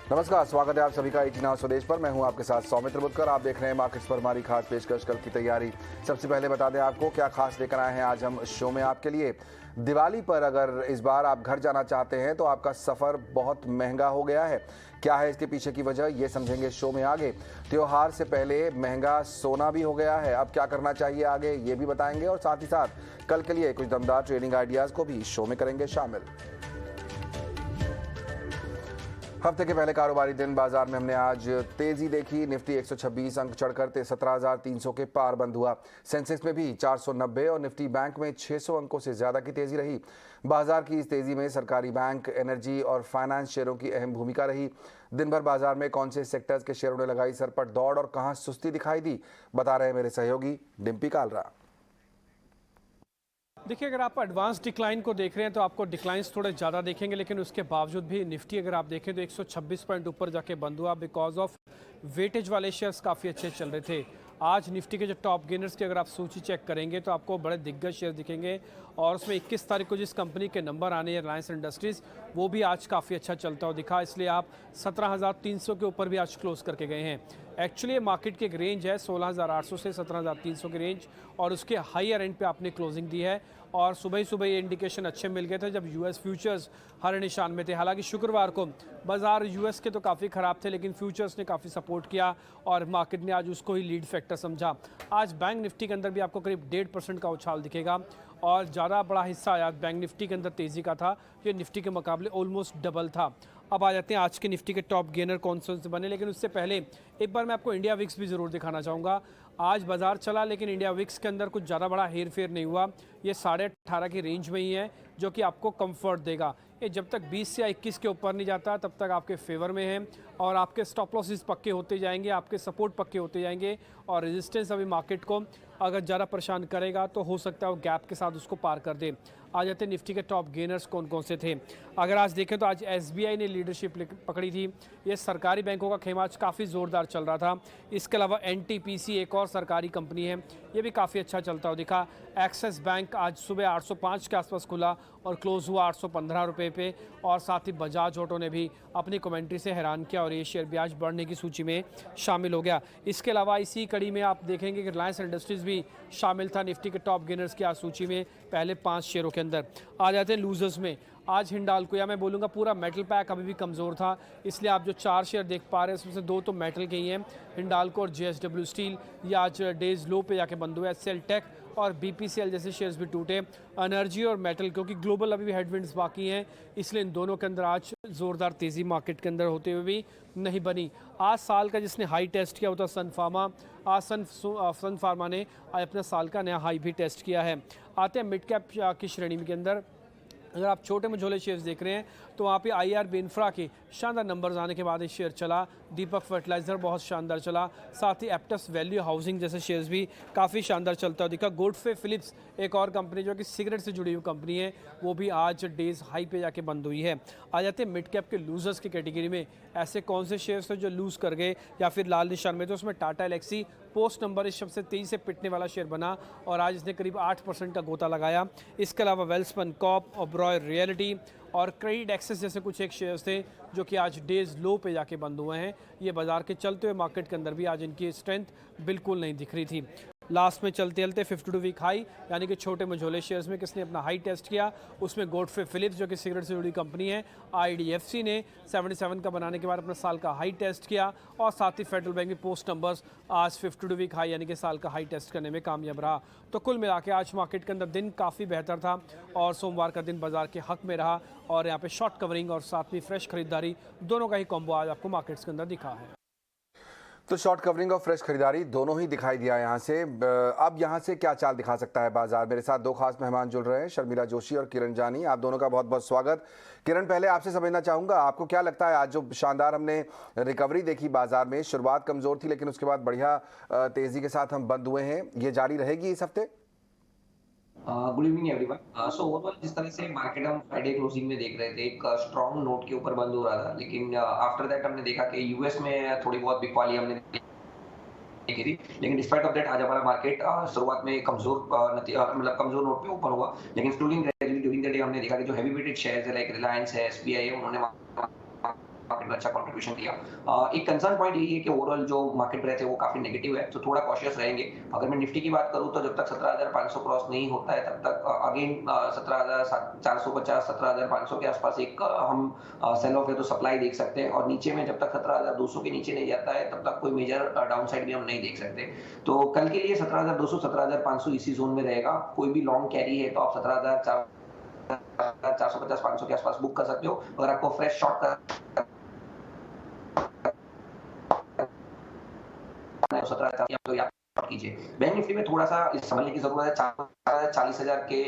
नमस्कार, स्वागत है आप सभी का 89 नाउ स्वदेश पर। मैं हूं आपके साथ सौमित्र बुद्धकर। आप देख रहे हैं मार्केट्स पर हमारी खास पेशकश, कल की तैयारी। सबसे पहले बता दें आपको क्या खास लेकर आए हैं आज हम शो में आपके लिए। दिवाली पर अगर इस बार आप घर जाना चाहते हैं तो आपका सफ़र बहुत महंगा हो गया है। क्या है इसके पीछे की वजह, ये समझेंगे शो में आगे। त्योहार से पहले महंगा सोना भी हो गया है, अब क्या करना चाहिए आगे ये भी बताएंगे, और साथ ही साथ कल के लिए कुछ दमदार ट्रेडिंग आइडियाज़ को भी शो में करेंगे शामिल। हफ्ते के पहले कारोबारी दिन बाजार में हमने आज तेजी देखी। निफ्टी 126 अंक चढ़कर 17,300 के पार बंद हुआ। सेंसेक्स में भी 490 और निफ्टी बैंक में 600 अंकों से ज्यादा की तेजी रही। बाजार की इस तेजी में सरकारी बैंक, एनर्जी और फाइनेंस शेयरों की अहम भूमिका रही। दिन भर बाजार में कौन से सेक्टर्स के शेयरों ने लगाई सरपट दौड़ और कहां सुस्ती दिखाई दी, बता रहे हैं मेरे सहयोगी डिम्पी कालरा। देखिए, अगर आप एडवांस डिक्लाइन को देख रहे हैं तो आपको डिक्लाइंस थोड़े ज़्यादा देखेंगे, लेकिन उसके बावजूद भी निफ्टी अगर आप देखें तो 126 पॉइंट ऊपर जाके बंद हुआ। बिकॉज ऑफ वेटेज वाले शेयर्स काफ़ी अच्छे चल रहे थे। आज निफ्टी के जो टॉप गेनर्स की अगर आप सूची चेक करेंगे तो आपको बड़े दिग्गज शेयर दिखेंगे, और उसमें 21 तारीख को जिस कंपनी के नंबर आने हैं, रिलायंस इंडस्ट्रीज़, वो भी आज काफ़ी अच्छा चलता हुआ दिखा। इसलिए आप 17,300 के ऊपर भी आज क्लोज करके गए हैं। एक्चुअली मार्केट की एक रेंज है 16,800 से 17,300 की रेंज, और उसके हाईयर एंड पे आपने क्लोजिंग दी है। और सुबह ही सुबह ये इंडिकेशन अच्छे मिल गए थे जब यूएस फ्यूचर्स हर निशान में थे। हालांकि शुक्रवार को बाजार यूएस के तो काफ़ी ख़राब थे, लेकिन फ्यूचर्स ने काफ़ी सपोर्ट किया और मार्केट ने आज उसको ही लीड फैक्टर समझा। आज बैंक निफ्टी के अंदर भी आपको करीब 1.5% का उछाल दिखेगा, और ज़्यादा बड़ा हिस्सा आज बैंक निफ्टी के अंदर तेज़ी का था, जो निफ्टी के मुकाबले ऑलमोस्ट डबल था। अब आ जाते हैं आज के निफ्टी के टॉप गेनर कौन से बने, लेकिन उससे पहले एक बार मैं आपको इंडिया विक्स भी ज़रूर दिखाना चाहूँगा। आज बाजार चला, लेकिन इंडिया विक्स के अंदर कुछ ज़्यादा बड़ा हेर फेर नहीं हुआ। ये 18.5 की रेंज में ही है, जो कि आपको कंफर्ट देगा। ये जब तक 20 या 21 के ऊपर नहीं जाता तब तक आपके फेवर में है, और आपके स्टॉप लॉसेस पक्के होते जाएंगे, आपके सपोर्ट पक्के होते जाएंगे, और रेजिस्टेंस अभी मार्केट को अगर ज़्यादा परेशान करेगा तो हो सकता है वो गैप के साथ उसको पार कर दे। आ जाते हैं निफ्टी के टॉप गेनर्स कौन कौन से थे। अगर आज देखें तो आज एसबीआई ने लीडरशिप पकड़ी थी। ये सरकारी बैंकों का खेमा आज काफ़ी ज़ोरदार चल रहा था। इसके अलावा एनटीपीसी एक और सरकारी कंपनी है, ये भी काफ़ी अच्छा चलता हुआ दिखा। एक्सिस बैंक आज सुबह 805 के आसपास खुला और क्लोज हुआ 815 रुपये पे, और साथ ही बजाज ऑटो ने भी अपनी कमेंट्री से हैरान किया और ये शेयर भी आज बढ़ने की सूची में शामिल हो गया। इसके अलावा इसी कड़ी में आप देखेंगे कि रिलायंस इंडस्ट्रीज़ भी शामिल था निफ्टी के टॉप गेनर्स की आज सूची में पहले 5 शेयरों के अंदर। आ जाते हैं लूजर्स में। आज हिंडाल्को, या मैं बोलूँगा पूरा मेटल पैक अभी भी कमज़ोर था, इसलिए आप जो 4 शेयर देख पा रहे हैं उसमें से 2 तो मेटल के ही हैं, हिंडाल्को और जेएसडब्ल्यू स्टील। ये आज डेज लो पे जाके बंद हुए। सेलटेक और बीपीसीएल जैसे शेयर्स भी टूटे। एनर्जी और मेटल, क्योंकि ग्लोबल अभी भी हेडविंड्स बाकी हैं, इसलिए इन दोनों के अंदर आज ज़ोरदार तेज़ी मार्केट के अंदर होते हुए भी नहीं बनी। आज साल का जिसने हाई टेस्ट किया वो था सन फार्मा। आज सन फार्मा ने आज अपना साल का नया हाई भी टेस्ट किया है। आते हैं मिड कैप की श्रेणी के अंदर। अगर आप छोटे मझोले शेयर्स देख रहे हैं तो वहाँ पे आईआरबी इंफ्रा के शानदार नंबर्स आने के बाद ये शेयर चला। दीपक फर्टिलाइज़र बहुत शानदार चला, साथ ही एप्टस वैल्यू हाउसिंग जैसे शेयर्स भी काफ़ी शानदार चलता हुआ दिखा। गोडफ्रे फिलिप्स एक और कंपनी जो कि सिगरेट से जुड़ी हुई कंपनी है, वो भी आज डेज हाई पे जाके बंद हुई है। आ जाते हैं मिड कैप के लूजर्स की कैटेगरी में। ऐसे कौन से शेयर्स थे जो लूज़ कर गए या फिर लाल निशान में, तो उसमें टाटा एलेक्सी पोस्ट नंबर इस सबसे तेज़ी से पिटने वाला शेयर बना, और आज इसने करीब 8% का गोता लगाया। इसके अलावा वेल्सपन कॉप, ओबरॉय रियलिटी और क्रेडिट एक्सेस जैसे कुछ एक शेयर्स थे जो कि आज डेज लो पे जाके बंद हुए हैं। ये बाजार के चलते हुए मार्केट के अंदर भी आज इनकी स्ट्रेंथ बिल्कुल नहीं दिख रही थी। लास्ट में चलते चलते 52 वीक हाई, यानी कि छोटे मझोले शेयर्स में किसने अपना हाई टेस्ट किया, उसमें गोडफ्रे फिलिप्स जो कि सिगरेट से जुड़ी कंपनी है, आईडीएफसी ने 77 का बनाने के बाद अपना साल का हाई टेस्ट किया, और साथ ही फेडरल बैंक की पोस्ट नंबर्स आज 52 वीक हाई यानी कि साल का हाई टेस्ट करने में कामयाब रहा। तो कुल मिला के आज मार्केट के अंदर दिन काफ़ी बेहतर था, और सोमवार का दिन बाजार के हक में रहा, और यहाँ पे शॉर्ट कवरिंग और साथ में फ्रेश खरीदारी दोनों का ही कॉम्बो आज आपको मार्केट्स के अंदर दिखा है। तो शॉर्ट कवरिंग और फ्रेश खरीदारी दोनों ही दिखाई दिया यहाँ से। अब यहाँ से क्या चाल दिखा सकता है बाजार। मेरे साथ 2 खास मेहमान जुड़ रहे हैं, शर्मिला जोशी और किरण जानी। आप दोनों का बहुत बहुत स्वागत। किरण, पहले आपसे समझना चाहूँगा, आपको क्या लगता है आज जो शानदार हमने रिकवरी देखी बाजार में, शुरुआत कमज़ोर थी लेकिन उसके बाद बढ़िया तेज़ी के साथ हम बंद हुए हैं, ये जारी रहेगी इस हफ्ते? Good evening everyone. So overall जिस तरह से मार्केट हम फ्राइडे क्लोजिंग में देख रहे थे, एक स्ट्रॉन्ग नोट के ऊपर बंद हो रहा था, लेकिन आफ्टर दैट हमने देखा कि यूएस में थोड़ी बहुत बिकवाली हमने देखी थी, लेकिन डिस्पाइट ऑफ दैट आज हमारा मार्केट शुरुआत में कमजोर मतलब कमजोर नोट पे ओपन हुआ, लेकिन slowly gradually during the day हमने देखा कि जो हैवी वेटेड शेयर्स है लाइक रिलायंस है, एसबीआई है, उन्होंने मार्केट में अच्छा कंट्रीब्यूशन दिया। एक कंसर्न पॉइंट यही है कि ओवरऑल जो मार्केट ब्रेथ है वो काफी नेगेटिव है, तो थोड़ा कॉशियस रहेंगे। अगर मैं निफ्टी की बात करूं तो जब तक 17,500 क्रॉस नहीं होता है तब तक अगेन 17,450 17,500 के आसपास एक हम सेल ऑफ है तो सप्लाई देख सकते हैं, और नीचे में जब तक 17,200 के नीचे नहीं जाता है तब तक कोई मेजर डाउन साइड भी हम नहीं देख सकते। तो कल के लिए 17,200 17,500 इसी जोन में रहेगा। कोई भी लॉन्ग कैरी है तो आप 17,450 500 के आसपास बुक कर सकते हो। अगर आपको फ्रेश शॉर्ट कर 17,000 तो आप शॉर्ट कीजिए। बैंक निफ्टी में थोड़ा सा इस समझने की जरूरत है। 40,000 के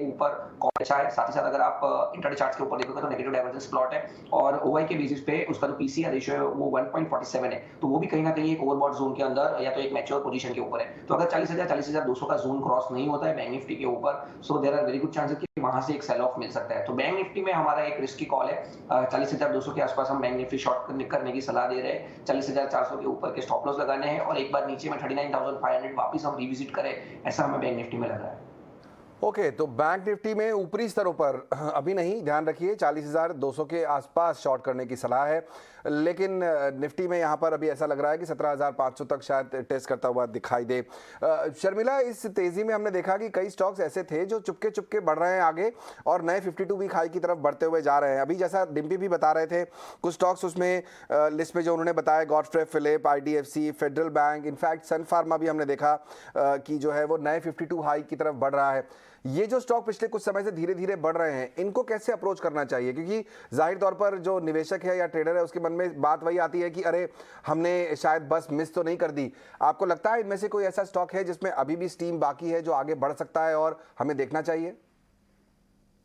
ऊपर कॉल अच्छा है। साथ ही साथ अगर आप इंटरडे चार्ट्स के ऊपर देखोगे तो नेगेटिव डाइवर्जेंस प्लॉट है, और ओआई के बेसिस पे उसका जो पीसीआर रेशियो है वो 1.47 है, तो वो भी कहीं ना कहीं एक ओवरबॉट जोन के अंदर या तो एक मैच्योर पोजीशन के ऊपर है। तो अगर 40,200 का जोन क्रॉस नहीं होता है बैंक निफ्टी के ऊपर, so there are very good chances कि वहां से एक सेल ऑफ मिल सकता है। तो बैंक निफ्टी में हमारा एक रिस्की कॉल है। 40,200 के आसपास हम बैंक निफ्टी शॉर्ट करने की सलाह दे रहे हैं। 40,400 के ऊपर के स्टॉप लॉस लगाने हैं, और एक बार नीचे में 39,500 वापस हम रिविजिट करें, ऐसा हमें बैंक निफ्टी में लग रहा है। ओके, तो बैंक निफ्टी में ऊपरी स्तरों पर अभी नहीं, ध्यान रखिए 40,200 के आसपास शॉर्ट करने की सलाह है, लेकिन निफ्टी में यहाँ पर अभी ऐसा लग रहा है कि 17,500 तक शायद टेस्ट करता हुआ दिखाई दे। शर्मिला, इस तेजी में हमने देखा कि कई स्टॉक्स ऐसे थे जो चुपके चुपके बढ़ रहे हैं आगे और नए 52 वीक हाई की तरफ बढ़ते हुए जा रहे हैं। अभी जैसा डिम्पी भी बता रहे थे, कुछ स्टॉक्स उसमें लिस्ट में जो उन्होंने बताया, Godfrey Phillips, IDFC, Federal Bank, in fact Sun Pharma भी हमने देखा कि जो है वो नए 52 हाई की तरफ बढ़ रहा है। ये जो स्टॉक पिछले कुछ समय से धीरे धीरे बढ़ रहे हैं, इनको कैसे अप्रोच करना चाहिए? क्योंकि जाहिर तौर पर जो निवेशक है या ट्रेडर है उसके मन में बात वही आती है कि अरे हमने शायद बस मिस तो नहीं कर दी। आपको लगता है इनमें से कोई ऐसा स्टॉक है जिसमें अभी भी स्टीम बाकी है, जो आगे बढ़ सकता है और हमें देखना चाहिए?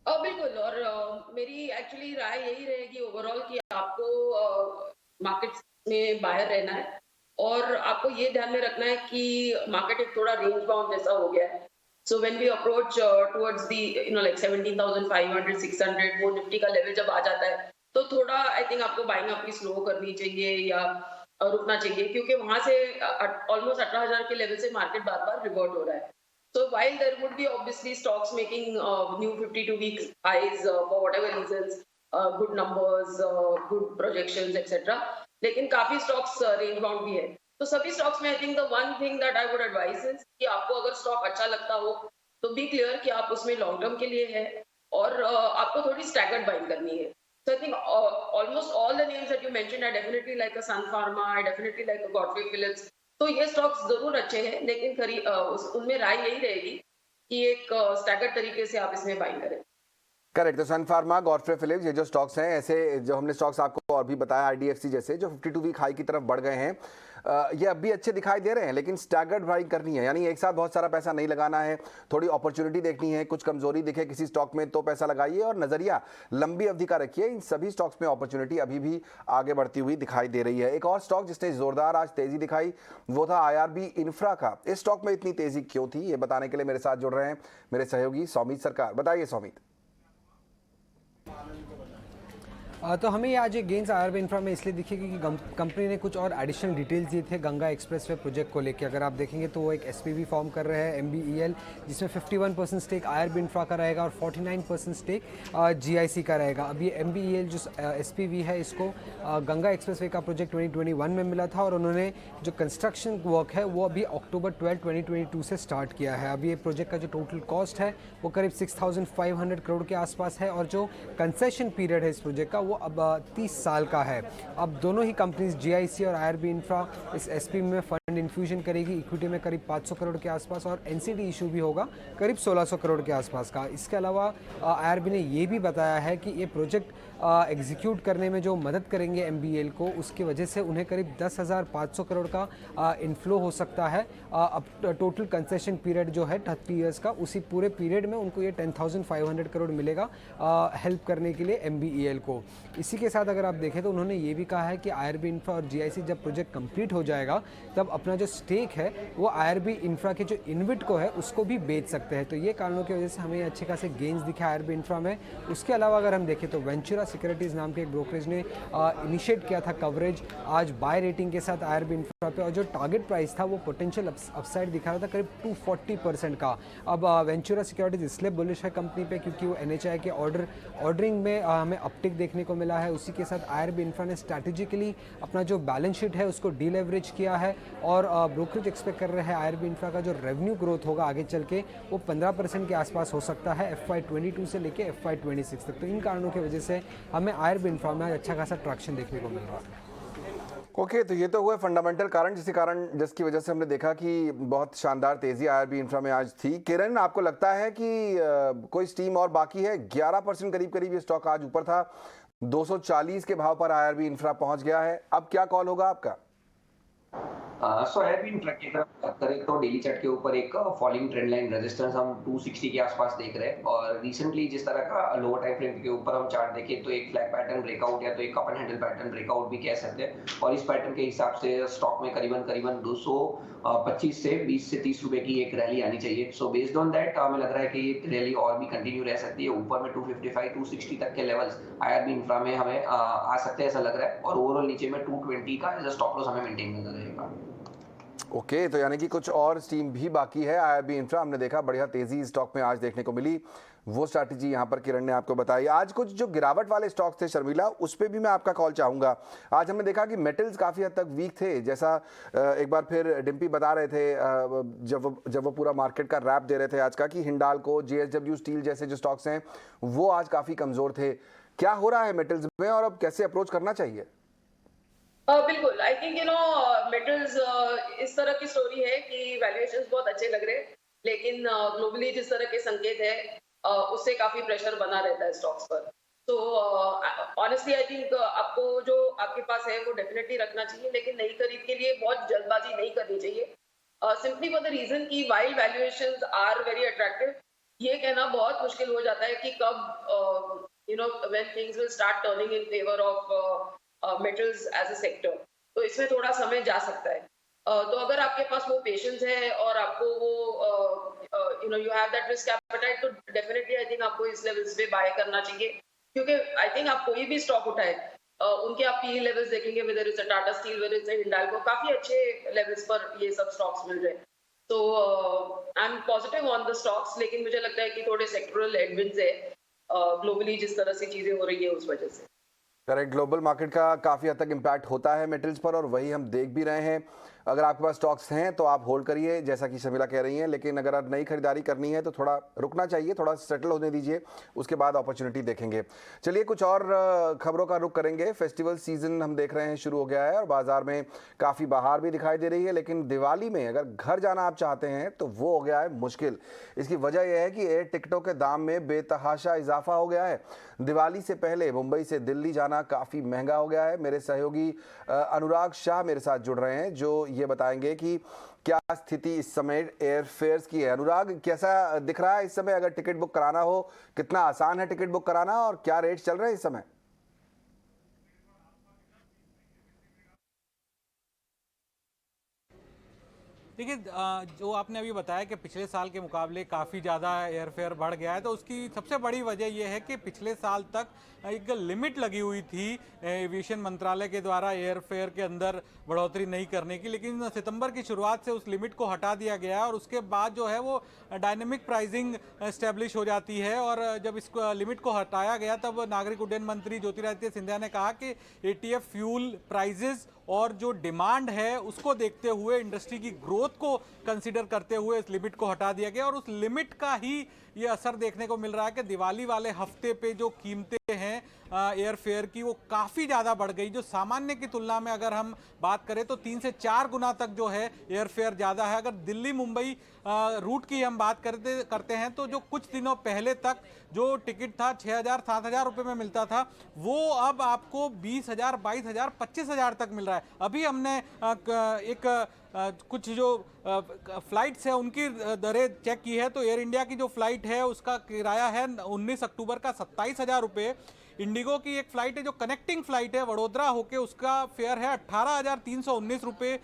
बिल्कुल, और मेरी एक्चुअली राय यही रहेगी ओवरऑल कि आपको मार्केट में बाहर रहना है, और आपको ये ध्यान में रखना है कि मार्केट एक थोड़ा रेंज बाउंड जैसा हो गया है। So when we approach towards the like 17,500 600 वो निफ्टी का लेवल जब आ जाता है तो थोड़ा आई थिंक आपको बाइंग अपनी स्लो करनी चाहिए या रुकना चाहिए, क्योंकि वहां से ऑलमोस्ट 18,000 के लेवल से मार्केट बार बार रिवर्ट हो रहा है। So while there would be obviously stocks making new 52-week highs for whatever reasons, good numbers, good projections, etc. लेकिन काफी stocks range bound भी है। तो सभी stocks में I think the one thing that I would advise is कि आपको अगर stock अच्छा लगता हो तो be clear कि आप उसमें long term के लिए है, और आपको थोड़ी staggered buying करनी है। So I think almost all the names that you mentioned, I definitely like a Sun Pharma, I definitely like a Godfrey Philips. तो ये स्टॉक्स जरूर अच्छे हैं, लेकिन उनमें राय यही रहेगी कि एक स्टैगर्ड तरीके से आप इसमें बाइंग करें। करेक्ट। तो सन फार्मा, गॉडफ्रे फिलिप्स, ये जो स्टॉक्स हैं, ऐसे जो हमने स्टॉक्स आपको और भी बताया, IDFC जैसे जो 52 वीक हाई की तरफ बढ़ गए हैं, ये अब भी अच्छे दिखाई दे रहे हैं, लेकिन स्टैगर्ड बाइंग करनी है, यानी एक साथ बहुत सारा पैसा नहीं लगाना है, थोड़ी अपॉर्चुनिटी देखनी है। कुछ कमजोरी दिखे किसी स्टॉक में तो पैसा लगाइए, और नजरिया लंबी अवधि का रखिए। इन सभी स्टॉक्स में अपॉर्चुनिटी अभी भी आगे बढ़ती हुई दिखाई दे रही है। एक और स्टॉक जिसने जोरदार आज तेजी दिखाई वो था IRB इंफ्रा का। इस स्टॉक में इतनी तेजी क्यों थी, ये बताने के लिए मेरे साथ जुड़ रहे हैं मेरे सहयोगी सौमित सरकार। बताइए सौमित। तो हमें आज ये गेंस IRB इंफ्रा में इसलिए दिखे क्योंकि कंपनी ने कुछ और एडिशनल डिटेल्स दिए थे गंगा एक्सप्रेसवे प्रोजेक्ट को लेकर। अगर आप देखेंगे तो वो एक SPV फॉर्म कर रहे हैं MBEL, जिसमें 51% स्टेक IRB इंफ्रा का रहेगा और 49% स्टेक GIC का रहेगा। अब ये MBEL जो SPV है, इसको गंगा एक्सप्रेसवे का प्रोजेक्ट 2021 में मिला था, और उन्होंने जो कंस्ट्रक्शन वर्क है वो अभी October 12, 2022 से स्टार्ट किया है। अभी ये प्रोजेक्ट का जो टोटल कॉस्ट है वो करीब 6,500 करोड़ के आसपास है, और जो कंसेशन पीरियड है इस प्रोजेक्ट का वो अब 30 साल का है। अब दोनों ही कंपनीज GIC और IRB इंफ्रा इस SPV में फंड इन्फ्यूजन करेगी, इक्विटी में करीब 500 करोड़ के आसपास, और NCD इशू भी होगा करीब 1600 करोड़ के आसपास का। इसके अलावा IRB ने ये भी बताया है कि ये प्रोजेक्ट एग्जीक्यूट करने में जो मदद करेंगे MBEL को, उसकी वजह से उन्हें करीब 10,500 करोड़ का इनफ्लो हो सकता है। अब टोटल कंसेशन पीरियड जो है 30 ईयर्स का, उसी पूरे पीरियड में उनको ये 10,500 करोड़ मिलेगा हेल्प करने के लिए MBEL को। इसी के साथ अगर आप देखें तो उन्होंने ये भी कहा है कि IRB इंफ्रा और GIC जब प्रोजेक्ट कंप्लीट हो जाएगा तब अपने अपना जो स्टेक है वो IRB इंफ्रा के जो इनविट को है उसको भी बेच सकते हैं। तो ये कारणों की वजह से हमें अच्छे खासे गेंस दिखे IRB इंफ्रा में। उसके अलावा अगर हम देखें तो वेंचुरा सिक्योरिटीज़ नाम के एक ब्रोकरेज ने इनिशिएट किया था कवरेज आज बाय रेटिंग के साथ IRB इंफ्रा पे, और जो टारगेट प्राइस था वो पोटेंशियल अपसाइड दिखा रहा था करीब 240% का। अब वेंचुरा सिक्योरिटीज़ इसलिए बुलिश है कंपनी पे क्योंकि वो NHAI के ऑर्डरिंग में हमें अपटिक देखने को मिला है। उसी के साथ IRB इंफ्रा ने स्ट्रैटेजिकली अपना जो बैलेंस शीट है उसको डीलेवरेज किया है, और ब्रोकरेज एक्सपेक्ट कर रहे हैं IRB इंफ्रा का जो रेवेन्यू ग्रोथ होगा आगे चल के वो 15% के आसपास हो सकता है FY22 से लेके FY26 तक। तो इन कारणों की वजह से हमें IRB इंफ्रा में अच्छा खासा ट्रैक्शन देखने को मिल रहा है। ओके, तो ये तो हुए फंडामेंटल कारण जिसकी वजह से हमने देखा कि बहुत शानदार तेजी IRB इंफ्रा में आज थी। किरण, आपको लगता है कि कोई स्टीम और बाकी है? 11% करीब ये स्टॉक आज ऊपर था, 240 के भाव पर IRB इंफ्रा पहुंच गया है। अब क्या कॉल होगा आपका? सो IRB इंफ्रा की तरफ बात करें तो डेली चार्ट के ऊपर एक फॉलिंग ट्रेंड लाइन रेजिस्टेंस हम 260 के आसपास देख रहे हैं, और रिसेंटली जिस तरह का लोअर टाइम फ्रेम के ऊपर हम चार्ट देखें तो एक फ्लैग पैटर्न ब्रेकआउट या तो एक cup and handle pattern breakout भी कह सकते हैं, और इस पैटर्न के हिसाब से स्टॉक में करीबन 225 से 20 से 30 रुपए की एक रैली आनी चाहिए। सो बेस्ड ऑन दैट हमें लग रहा है कि ये रैली और भी कंटिन्यू रह सकती है। ऊपर में 255 260 तक के लेवल्स IRB इंफ्रा में हमें आ सकते हैं ऐसा लग रहा है, और ओवरऑल नीचे में 220 का एज अ स्टॉप लॉस हमें मेंटेन करना रहेगा। ओके, तो यानी कि कुछ और स्टीम भी बाकी है IRB इंफ्रा। हमने देखा बढ़िया तेजी स्टॉक में आज देखने को मिली, वो स्ट्रैटेजी यहाँ पर किरण ने आपको बताई। आज कुछ जो गिरावट वाले स्टॉक्स थे शर्मिला, उस पर भी मैं आपका कॉल चाहूँगा। आज हमने देखा कि मेटल्स काफ़ी हद तक वीक थे, जैसा एक बार फिर डिम्पी बता रहे थे जब वो पूरा मार्केट का रैप दे रहे थे आज का, कि हिंडाल्को, JSW स्टील जैसे जो स्टॉक्स हैं वो आज काफ़ी कमज़ोर थे। क्या हो रहा है मेटल्स में और अब कैसे अप्रोच करना चाहिए? बिल्कुल, आई थिंक मेटल्स इस तरह की स्टोरी है कि वैल्यूएशंस बहुत अच्छे लग रहे हैं, लेकिन ग्लोबली जिस तरह के संकेत है उससे काफी प्रेशर बना रहता है स्टॉक्स पर। तो ऑनेस्टली आई थिंक आपको जो आपके पास है वो डेफिनेटली रखना चाहिए, लेकिन नई खरीद के लिए बहुत जल्दबाजी नहीं करनी चाहिए। सिंपली फॉर द रीजन कि while valuations are very attractive, ये कहना बहुत मुश्किल हो जाता है कि कब when things will start turning in favour of metals as a sector. तो इसमें थोड़ा समय जा सकता है। तो अगर आपके पास वो पेशेंस है और आपको वो you have that risk appetite, तो डेफिनेटली आई थिंक आपको इस लेवल्स पे बाय करना चाहिए, क्योंकि आई थिंक आप कोई भी स्टॉक उठाए उनके आप PE लेवल्स देखेंगे, whether it's Tata steel, whether it's Hindalco, काफी अच्छे लेवल्स पर ये सब स्टॉक्स मिल रहे हैं। तो I am positive on the stocks, लेकिन मुझे लगता है कि थोड़े सेक्टरल हेडविंड्स है ग्लोबली जिस तरह से चीजें हो रही है उस वजह से। करेक्ट, ग्लोबल मार्केट का काफ़ी हद तक इम्पैक्ट होता है मेटल्स पर, और वही हम देख भी रहे हैं। अगर आपके पास स्टॉक्स हैं तो आप होल्ड करिए, जैसा कि शर्मिला कह रही हैं, लेकिन अगर आप नई खरीदारी करनी है तो थोड़ा रुकना चाहिए, थोड़ा सेटल होने दीजिए, उसके बाद अपॉर्चुनिटी देखेंगे। चलिए कुछ और खबरों का रुख करेंगे। फेस्टिवल सीजन हम देख रहे हैं शुरू हो गया है और बाजार में काफ़ी बहार भी दिखाई दे रही है, लेकिन दिवाली में अगर घर जाना आप चाहते हैं तो वो हो गया है मुश्किल। इसकी वजह यह है कि एयर टिकटों के दाम में बेतहाशा इजाफा हो गया है। दिवाली से पहले मुंबई से दिल्ली जाना काफ़ी महंगा हो गया है। मेरे सहयोगी अनुराग शाह मेरे साथ जुड़ रहे हैं, जो ये बताएंगे कि क्या स्थिति इस समय एयर फेयर्स की है। अनुराग, कैसा दिख रहा है इस समय अगर टिकट बुक कराना हो? कितना आसान है टिकट बुक कराना और क्या रेट चल रहे हैं इस समय? देखिए, जो आपने अभी बताया कि पिछले साल के मुकाबले काफ़ी ज़्यादा एयर फेयर बढ़ गया है, तो उसकी सबसे बड़ी वजह यह है कि पिछले साल तक एक लिमिट लगी हुई थी एविएशन मंत्रालय के द्वारा एयर फेयर के अंदर बढ़ोतरी नहीं करने की, लेकिन सितंबर की शुरुआत से उस लिमिट को हटा दिया गया और उसके बाद जो है वो डायनेमिक प्राइसिंग एस्टेब्लिश हो जाती है। और जब इस लिमिट को हटाया गया तब नागरिक उड्डयन मंत्री ज्योतिरादित्य सिंधिया ने कहा कि ATF फ्यूल प्राइजेस और जो डिमांड है उसको देखते हुए, इंडस्ट्री की ग्रोथ को कंसीडर करते हुए इस लिमिट को हटा दिया गया, और उस लिमिट का ही ये असर देखने को मिल रहा है कि दिवाली वाले हफ्ते पे जो कीमतें हैं एयर फेयर की वो काफ़ी ज़्यादा बढ़ गई। जो सामान्य की तुलना में अगर हम बात करें तो 3 से 4 गुना तक जो है एयर फेयर ज़्यादा है। अगर दिल्ली मुंबई रूट की हम बात करते हैं तो जो कुछ दिनों पहले तक जो टिकट था 6,000-7,000 रुपये में मिलता था, वो अब आपको 20,000, 22,000, 25,000 तक मिल रहा है। अभी हमने कुछ जो फ्लाइट्स है उनकी दरें चेक की है तो एयर इंडिया की जो फ्लाइट है उसका किराया है 19 अक्टूबर का 27,000 रुपये। इंडिगो की एक फ्लाइट है जो कनेक्टिंग फ्लाइट है वडोदरा होके, उसका फेयर है 18,319 रुपये।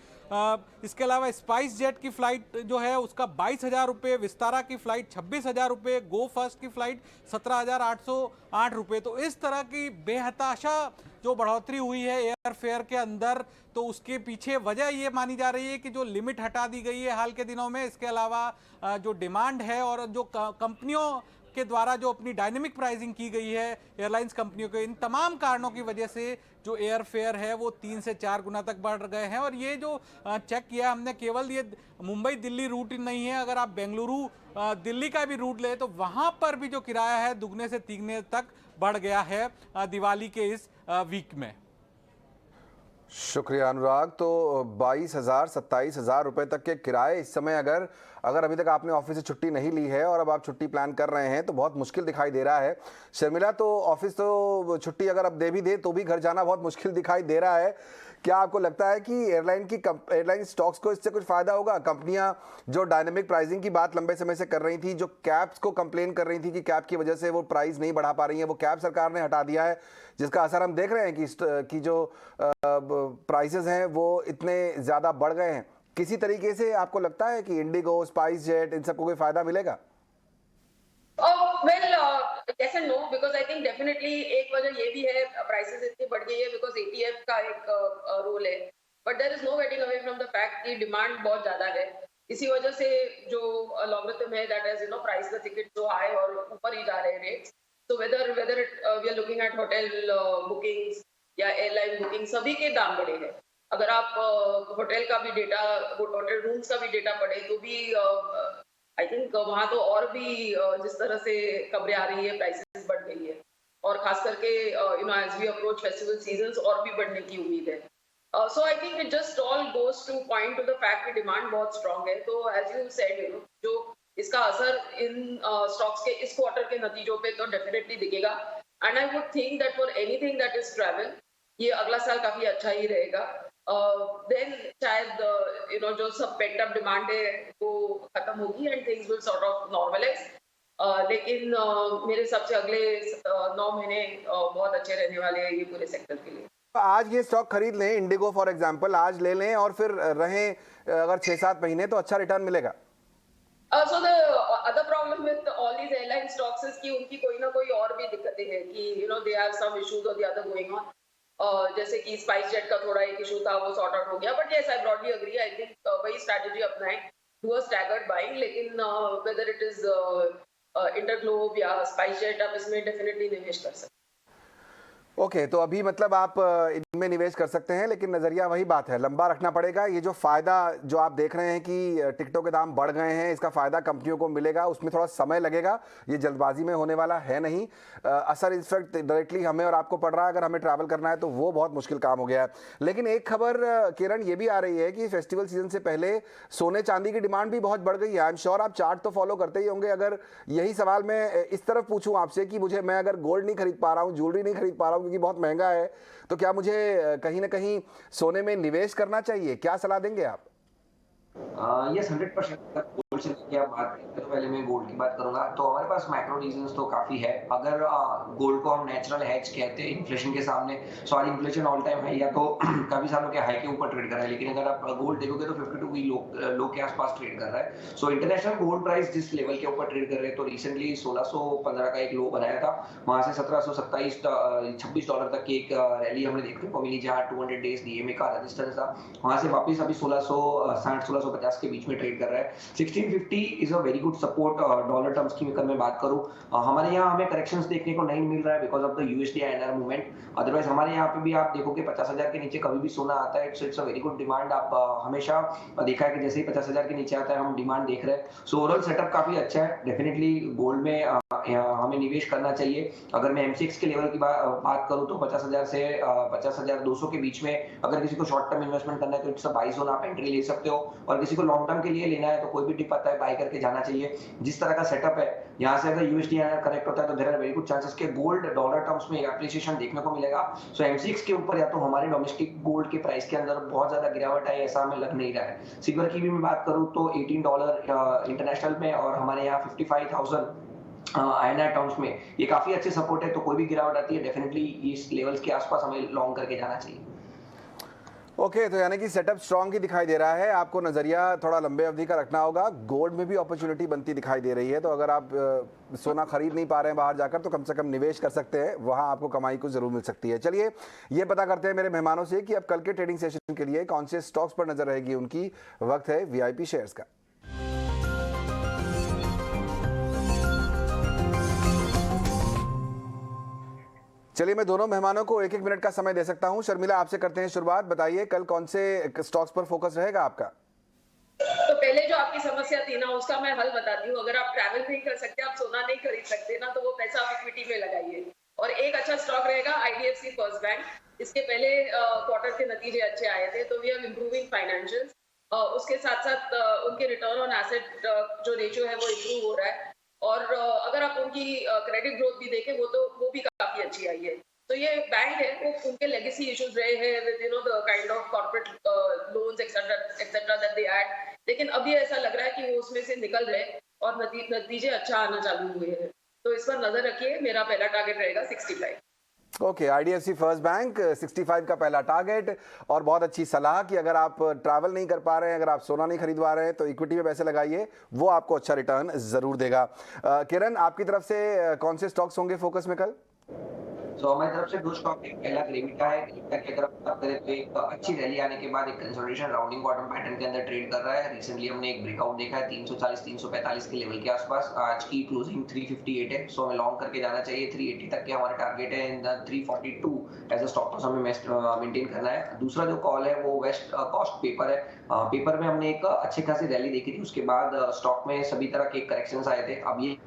इसके अलावा स्पाइस जेट की फ्लाइट जो है उसका 22,000 रुपये, विस्तारा की फ्लाइट 26,000 रुपये, गो फर्स्ट की फ्लाइट 17,808 रुपये। तो इस तरह की बेहताशा जो बढ़ोतरी हुई है एयर फेयर के अंदर, तो उसके पीछे वजह ये मानी जा रही है कि जो लिमिट हटा दी गई है हाल के दिनों में, इसके अलावा जो डिमांड है और जो कंपनियों के द्वारा जो अपनी डायनेमिक प्राइसिंग की गई है एयरलाइंस कंपनियों के, इन तमाम कारणों की वजह से जो एयर फेयर है वो 3 से 4 गुना तक बढ़ गए हैं। और ये जो चेक किया हमने, केवल ये मुंबई दिल्ली रूट नहीं है, अगर आप बेंगलुरु दिल्ली का भी रूट ले तो वहां पर भी जो किराया है दुगने से तीगने तक बढ़ गया है दिवाली के इस वीक में। शुक्रिया अनुराग। तो 22,000 27,000 रुपए तक के किराए इस समय, अगर अभी तक आपने ऑफिस से छुट्टी नहीं ली है और अब आप छुट्टी प्लान कर रहे हैं तो बहुत मुश्किल दिखाई दे रहा है। शर्मिला, तो ऑफिस तो छुट्टी अगर अब दे भी दे तो भी घर जाना बहुत मुश्किल दिखाई दे रहा है। क्या आपको लगता है कि एयरलाइन स्टॉक्स को इससे कुछ फायदा होगा? कंपनियां जो डायनेमिक प्राइसिंग की बात लंबे समय से कर रही थी, जो कैप्स को कंप्लेन कर रही थी कि कैप की वजह से वो प्राइस नहीं बढ़ा पा रही है, वो कैप सरकार ने हटा दिया है, जिसका असर हम देख रहे हैं कि जो प्राइसेस हैं वो इतने ज़्यादा बढ़ गए हैं। किसी तरीके से आपको लगता है कि इंडिगो, स्पाइस जेट, इन सबको कोई फायदा मिलेगा? Yes and no, because I think definitely एक वजह ये भी है, प्राइसेस इतनी बढ़ गई है because ATF का एक रोल है, but there is no getting away from the fact कि डिमांड बहुत ज्यादा है। इसी वजह से जो लॉगरिथम है that has price the ticket जो हाई और ऊपर ही जा रहे हैं rates. So whether we are looking at hotel bookings या एयरलाइन बुकिंग, सभी के दाम बढ़े हैं। अगर आप होटल का भी डेटा, होटल रूम्स का भी डेटा पढ़े तो भी आई थिंक वहाँ तो और भी जिस तरह से खबरें आ रही है प्राइसेस बढ़ गई है, और खास करके as we approach festival seasons और भी बढ़ने की उम्मीद है। So I think it just all goes to point to the fact कि डिमांड बहुत स्ट्रांग है। तो एज यू सेड, जो इसका असर इन स्टॉक्स के इस क्वार्टर के नतीजों पे तो डेफिनेटली दिखेगा। And I would think that for anything that is travel, ये अगला साल काफी अच्छा ही रहेगा। देन शायद जो सब पेंट अप डिमांड है वो खत्म होगी and things will sort of normalise. लेकिन मेरे हिसाब से अगले 9 महीने बहुत अच्छे रहने वाले हैं ये पूरे सेक्टर के लिए। आज ये स्टॉक खरीद लें, इंडिगो फॉर एग्जांपल आज ले लें और फिर रहें अगर 6-7 महीने तो अच्छा रिटर्न मिलेगा। So the other problem with all these airline stocks is कि उनकी कोई ना कोई और भी दिक्कतें हैं कि they have some issues or the other going on। जैसे कि स्पाइस जेट का थोड़ा एक इशू था, वो सॉर्ट आउट हो गया। But yes, I broadly agree, I think वही स्ट्रैटेजी अपनाएं, डू अ स्टैगर्ड बाइंग। लेकिन वेदर इट इज इंटरग्लोब या स्पाइस जेट, आप इसमें डेफिनेटली निवेश कर सकते हैं। ओके, तो अभी मतलब आप इनमें निवेश कर सकते हैं, लेकिन नज़रिया वही बात है, लंबा रखना पड़ेगा। ये जो फ़ायदा जो आप देख रहे हैं कि टिकटों के दाम बढ़ गए हैं, इसका फ़ायदा कंपनियों को मिलेगा, उसमें थोड़ा समय लगेगा, ये जल्दबाजी में होने वाला है नहीं। असर इनफैक्ट डायरेक्टली हमें और आपको पड़ रहा है। अगर हमें ट्रैवल करना है तो वो बहुत मुश्किल काम हो गया है। लेकिन एक खबर किरण ये भी आ रही है कि फेस्टिवल सीजन से पहले सोने चांदी की डिमांड भी बहुत बढ़ गई है। आई एम श्योर आप चार्ट तो फॉलो करते ही होंगे। अगर यही सवाल मैं इस तरफ पूछूं आपसे कि मैं अगर गोल्ड नहीं खरीद पा रहा हूँ, ज्वेलरी नहीं खरीद पा रहा हूँ क्योंकि बहुत महंगा है, तो क्या मुझे कहीं ना कहीं सोने में निवेश करना चाहिए? क्या सलाह देंगे आप? यस, 100% गोल्ड से लेके आप बात करें तो पहले मैं गोल्ड की बात करूंगा। तो हमारे पास मैक्रो रीजंस तो काफी है। अगर गोल्ड को हम नेचुरल हेज कहते हैं इन्फ्लेशन के सामने, sorry inflation all time high या तो काफी सालों के हाई के ऊपर ट्रेड कर रहा है, लेकिन अगर आप गोल्ड देखोगे तो 52 वीक लो के आसपास ट्रेड कर रहा है। सो इंटरनेशनल गोल्ड प्राइस जिस लेवल के ऊपर ट्रेड कर रहे हैं, तो रिसेंटली 1615 का एक लो बनाया था, वहां से 1726 डॉलर तक की एक रैली हमने देखने को मिली, जहां 200 डेज डीएमए का रेजिस्टेंस था, वहां से वापस अभी 1660-1650 के बीच में ट्रेड कर रहा है। 1650 is a very good support dollar terms की अगर मैं बात करूं। हमारे यहाँ हमें करेक्शंस देखने को नहीं मिल रहा है because of the USD INR movement. Otherwise हमारे यहाँ पे भी आप देखोगे 50,000 के नीचे कभी भी सोना आता है, it's a very good demand. आप हमेशा देखा है कि जैसे ही 50,000 के नीचे आता है हम डिमांड देख रहे हैं। सो ओवरऑल सेटअप काफी अच्छा है। डेफिनेटली गोल्ड में हमें निवेश करना चाहिए। अगर मैं एमसीएक्स के लेवल की बात करूं तो 50,000 से 50,200 के बीच में अगर किसी को शॉर्ट टर्म इन्वेस्टमेंट करना है तो इट्स अ बाय जोन, आप एंट्री ले सकते हो। और किसी को लॉन्ग टर्म के लिए लेना है तो कोई भी टिप आता है बाय करके जाना चाहिए। जिस तरह का सेटअप है यहाँ से अगर यूएसडी करेक्ट होता है तो there are very good chances के गोल्ड डॉलर टर्म्स में एप्रिसिएशन देखने को मिलेगा। सो एमसीएक्स के ऊपर या तो हमारे डोमेस्टिक गोल्ड के प्राइस के अंदर बहुत ज्यादा गिरावट आई ऐसा हमें लग नहीं रहा है। सिल्वर की भी मैं बात करूं तो $18 इंटरनेशनल में और हमारे यहाँ 55,000 INR टर्म्स में ये काफी अच्छे सपोर्ट है, तो कोई भी गिरावट आती है डेफिनेटली इस लेवल्स के आसपास हमें लॉन्ग करके जाना चाहिए। ओके, तो यानी कि सेटअप स्ट्रांग ही दिखाई दे रहा है, आपको नजरिया थोड़ा लंबे अवधि का रखना होगा। गोल्ड में भी अपॉर्चुनिटी बनती दिखाई दे रही है, तो अगर आप सोना खरीद नहीं पा रहे हैं बाहर जाकर, तो कम से कम निवेश कर सकते हैं, वहां आपको कमाई को जरूर मिल सकती है। चलिए ये पता करते हैं मेरे मेहमानों से कि अब कल के ट्रेडिंग सेशन के लिए कौन से स्टॉक्स पर नजर रहेगी उनकी। वक्त है VIP शेयर्स का। चलिए मैं दोनों मेहमानों को 1-1 मिनट का समय दे सकता हूं। शर्मिला, आपसे करते हैं शुरुआत। बताइए कल कौन से स्टॉक्स पर फोकस रहेगा आपका? तो पहले जो आपकी समस्या थी ना, उसका मैं हल बताती हूँ। अगर आप ट्रैवल नहीं कर सकते, आप सोना नहीं खरीद सकते ना, तो वो पैसा आप इक्विटी में लगाइए। और एक अच्छा स्टॉक रहेगा IDFC फर्स्ट बैंक। इसके पहले क्वार्टर के नतीजे अच्छे आए थे, तो वी आर इम्प्रूविंग फाइनेंशियल्स। उसके साथ साथ उनके रिटर्न ऑन एसेट जो रेशियो है वो इम्प्रूव हो रहा है। और अगर आप उनकी क्रेडिट ग्रोथ भी देखें, वो भी काफी अच्छी आई है। तो ये बैंक है, वो उनके लेगेसी इश्यूज रहे हैं with the kind of corporate loans etcetera that they had, लेकिन अभी ऐसा लग रहा है कि वो उसमें से निकल रहे और नतीजे अच्छा आना चालू हुए हैं। तो इस पर नजर रखिए। मेरा पहला टारगेट रहेगा 65। ओके, IDFC फर्स्ट बैंक 65 का पहला टारगेट। और बहुत अच्छी सलाह कि अगर आप ट्रैवल नहीं कर पा रहे हैं, अगर आप सोना नहीं खरीदवा रहे हैं, तो इक्विटी में पैसे लगाइए, वो आपको अच्छा रिटर्न जरूर देगा। किरण, आपकी तरफ से कौन से स्टॉक्स होंगे फोकस में कल? तो हमारी तरफ से 2 स्टॉक है। पहला ग्रेविटा है। ग्रेविटा की अगर आप बात करें तो एक अच्छी रैली आने के बाद एक कंसोलिडेशन राउंडिंग बॉटम पैटर्न के अंदर ट्रेड कर रहा है। रिसेंटली हमने एक ब्रेकआउट देखा है 340-345 के लेवल के आसपास। आज की क्लोजिंग 358 है, सो हमें लॉन्ग करके जाना चाहिए। 380 तक के हमारे टारगेट है। In the 342 as a stop loss हमें मेंटेन करना है। दूसरा जो कॉल है वो वेस्ट कॉस्ट पेपर है। पेपर में हमने एक अच्छी खासी रैली देखी थी, उसके बाद स्टॉक में सभी तरह के करेक्शंस आए थे। अब ये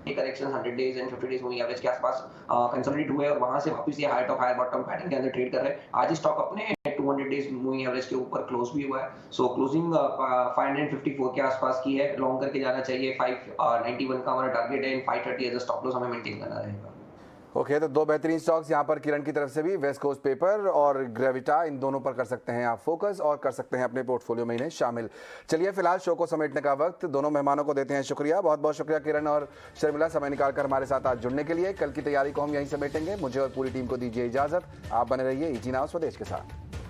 correction 100 days and 50 days moving average के आसपास कंसोलिडेट हुए और वहां से वापस ये high top high bottom pattern के अंदर ट्रेड कर रहे हैं। आज स्टॉक अपने 200 डेज मूविंग एवरेज के ऊपर क्लोज भी हुआ है। सो क्लोजिंग 554 के आसपास की है, लॉन्ग करके जाना चाहिए। 591 का हमारा टारगेट है। 530 एज अ स्टॉप लॉस हमें मेंटेन करना रहेगा। ओके, तो 2 बेहतरीन स्टॉक्स यहाँ पर किरण की तरफ से भी, वेस्ट कोस्ट पेपर और ग्रेविटा, इन दोनों पर कर सकते हैं आप फोकस और कर सकते हैं अपने पोर्टफोलियो में इन्हें शामिल। चलिए फिलहाल शो को समेटने का वक्त। दोनों मेहमानों को देते हैं शुक्रिया, बहुत बहुत शुक्रिया किरण और शर्मिला, समय निकालकर हमारे साथ आज जुड़ने के लिए। कल की तैयारी को हम यहीं समेटेंगे। मुझे और पूरी टीम को दीजिए इजाजत। आप बने रहिए ET Now स्वदेश के साथ।